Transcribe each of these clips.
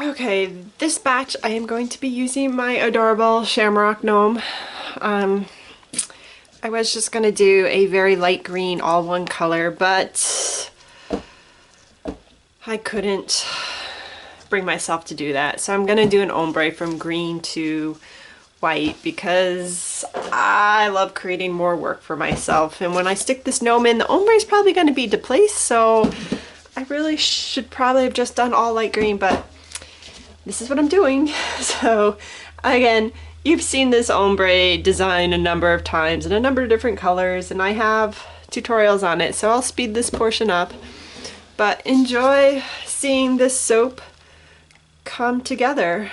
Okay, this batch I am going to be using my adorable Shamrock gnome. I was just going to do a very light green, all one color, but I couldn't bring myself to do that. So I'm going to do an ombre from green to white because I love creating more work for myself. And when I stick this gnome in, the ombre is probably going to be displaced, so I really should probably have just done all light green, but this is what I'm doing. So again, you've seen this ombre design a number of times in a number of different colors, and I have tutorials on it, so I'll speed this portion up. But enjoy seeing this soap come together.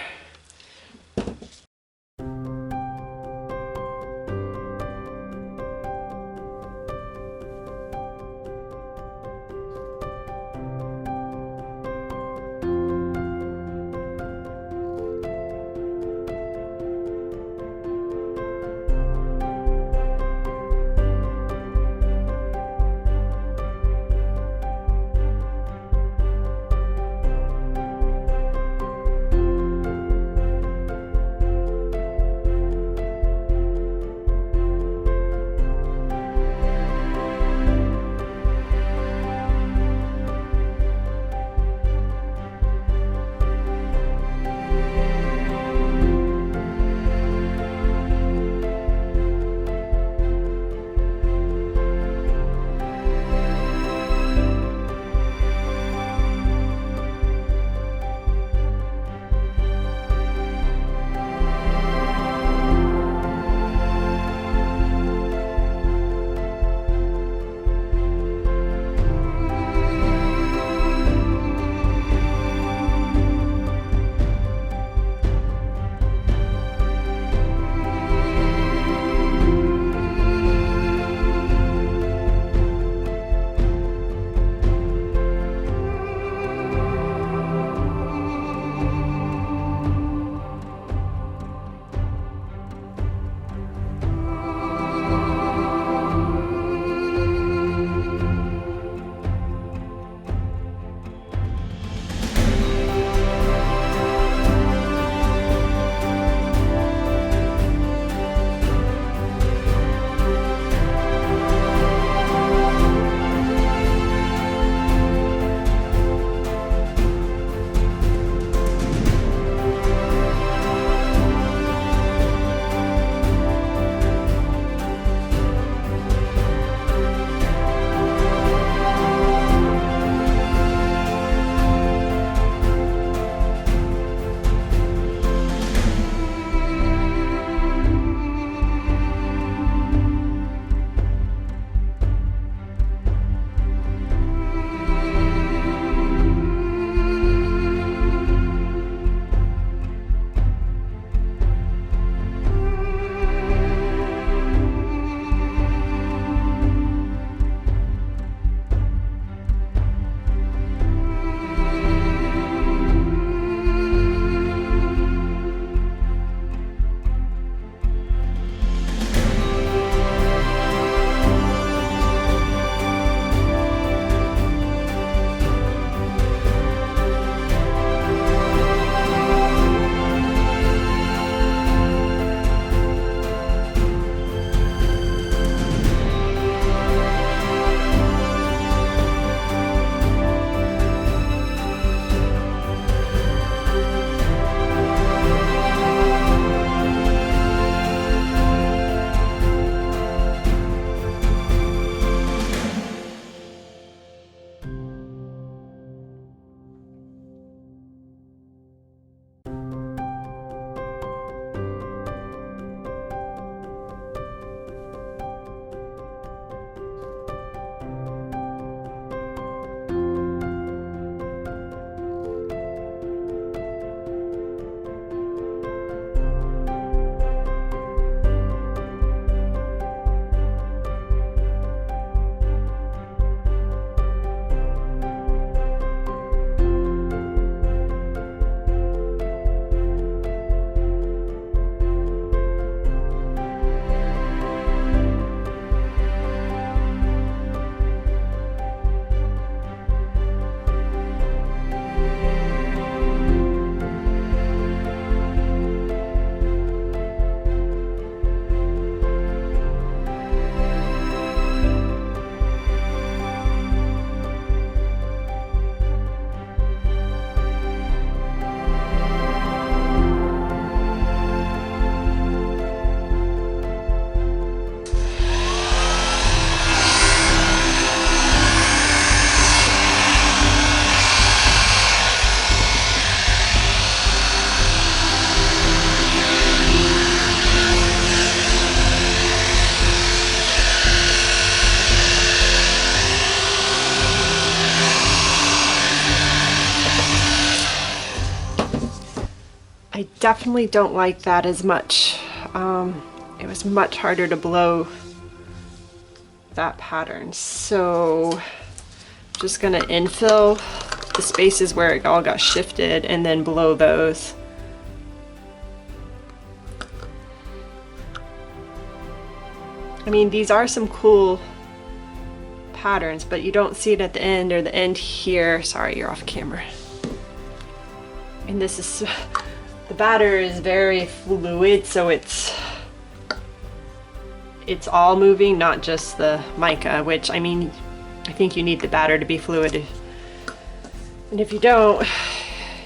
I definitely don't like that as much. It was much harder to blow that pattern. So just gonna infill the spaces where it all got shifted and then blow those. I mean, these are some cool patterns, but you don't see it at the end or the end here. Sorry, you're off camera. And this is, the batter is very fluid, so it's all moving, not just the mica, which, I mean, I think you need the batter to be fluid. And if you don't,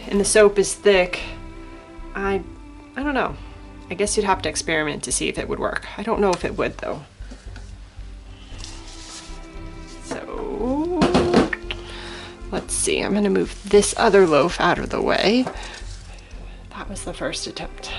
and the soap is thick, I don't know. I guess you'd have to experiment to see if it would work. I don't know if it would though. So let's see, I'm gonna move this other loaf out of the way. That was the first attempt.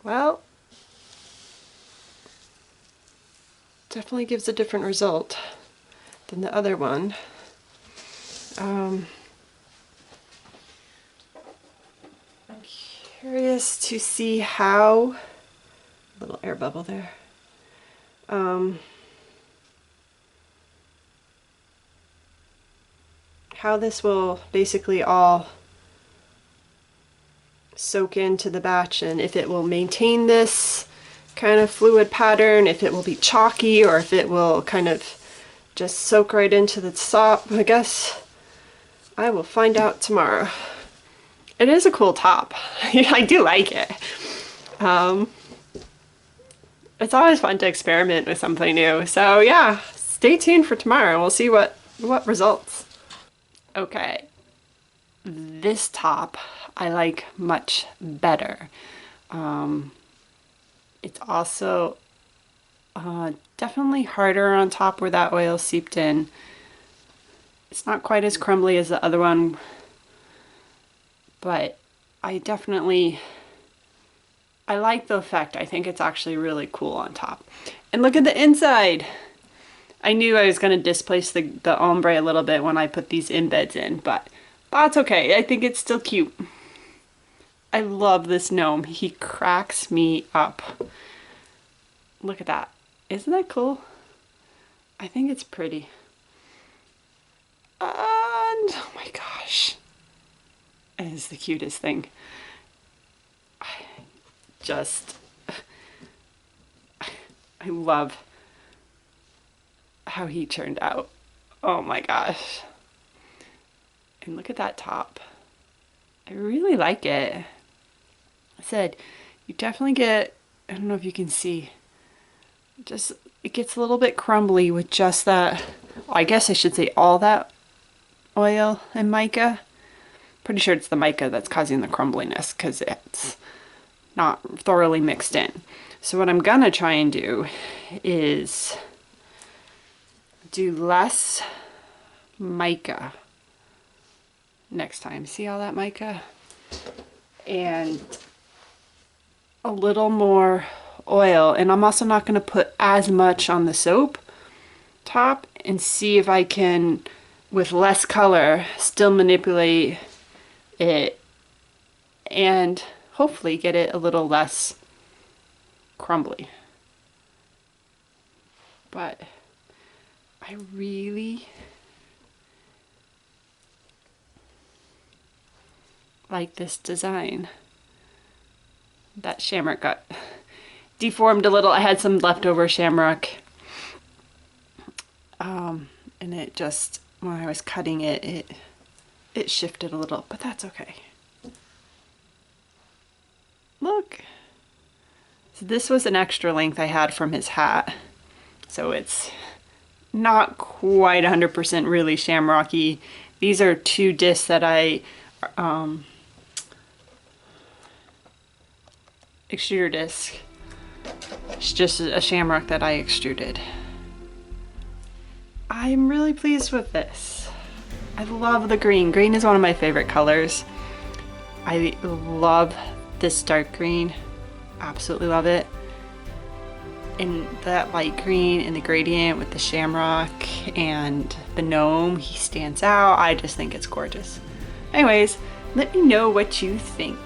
Well, definitely gives a different result than the other one. I'm curious to see how, little air bubble there, how this will basically all soak into the batch, and if it will maintain this kind of fluid pattern, if it will be chalky, or if it will kind of just soak right into the top. I guess I will find out tomorrow. It is a cool top. I do like it. It's always fun to experiment with something new. So yeah, stay tuned for tomorrow. We'll see what results. Okay, this top I like much better. It's also definitely harder on top where that oil seeped in. It's not quite as crumbly as the other one, but I like the effect. I think it's actually really cool on top. And look at the inside. I knew I was going to displace the ombre a little bit when I put these embeds in, but that's okay. I think it's still cute. I love this gnome. He cracks me up. Look at that. Isn't that cool? I think it's pretty. And oh my gosh. It is the cutest thing. I love how he turned out. Oh my gosh. And look at that top. I really like it. I said, you definitely get, I don't know if you can see, just, it gets a little bit crumbly with just that, I guess I should say all that oil and mica. Pretty sure it's the mica that's causing the crumbliness because it's not thoroughly mixed in. So what I'm gonna try and do is do less mica next time. See all that mica? And a little more oil. And I'm also not going to put as much on the soap top, and see if I can, with less color, still manipulate it and hopefully get it a little less crumbly. But I really like this design. That Shamrock got deformed a little. I had some leftover Shamrock. And it just, when I was cutting it, it shifted a little, but that's okay. Look. So this was an extra length I had from his hat. So it's not quite 100% really shamrocky. These are 2 discs that I, extruder disc. It's just a shamrock that I extruded. I'm really pleased with this. I love the green. Green is one of my favorite colors. I love this dark green. Absolutely love it. And that light green and the gradient with the shamrock and the gnome, he stands out. I just think it's gorgeous. Anyways, let me know what you think.